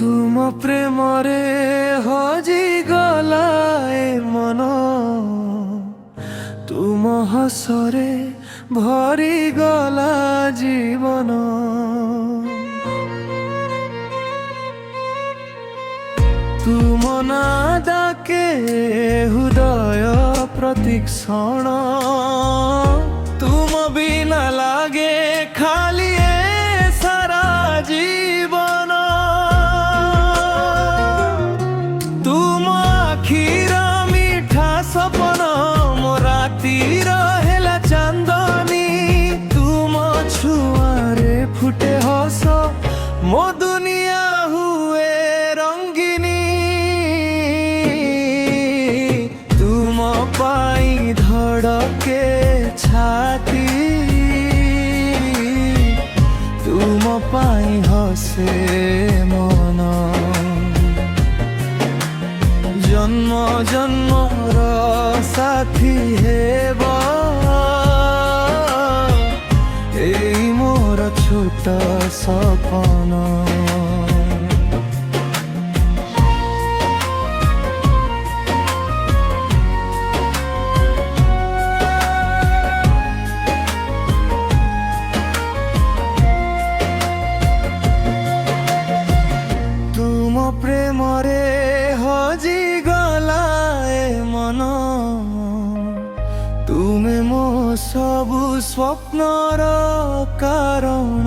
तुम प्रेमरे हजी गलाए मन तुम हसरे भरी गला जीवन तुम ना डाके हृदय प्रतिक्षण तुम बिना लागे खाली ए सारा जीवन तुम आखिर मीठा सपन मो रातिर हेला चांदनी तुम छुआरे फुटे हस मो दुनिया हुए रंगिनी तुम पाई धड़के छाती तुम पाई हसे मन जन्म जन्मर साथी हेबा एई मोर छोट सपन तुम प्रेमरे हजी गलाए मन तुमे मो सबु स्वप्नर कारण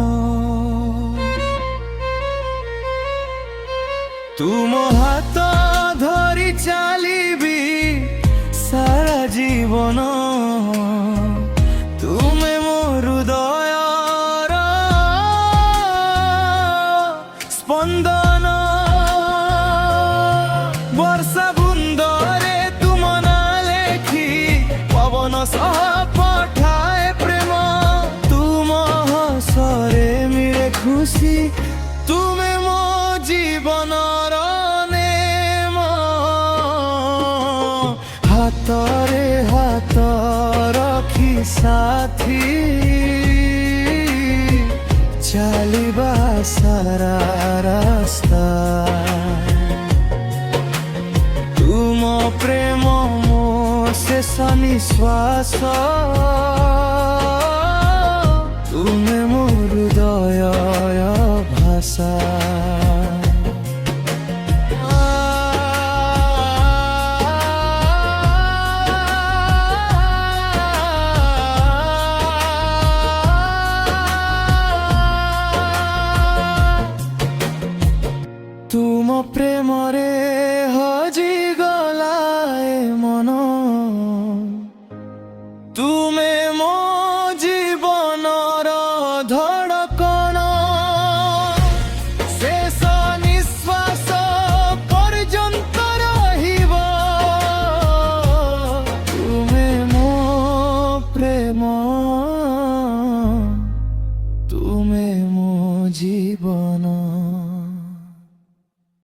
तुम हाथ धरी चलिबी सारा जीवन तुमे मो हृदयर स्पंदन वर्षा बुंदरे तुम ना लेखी पवन सह पठाए प्रेम तुम हसरे मिले खुशी तुमे मो जीवनर नेम हातरे हात रखी साथी चलिबा सारा रास्ता तुम प्रेम मो शेष निश्वास तुमे मो हृदय भाषा तुम प्रेमरे हजी गलाए मन तुमे मो जीवनर धड़कन शेष निश्वास पर्यंत रहिब तुमे मो प्रेम।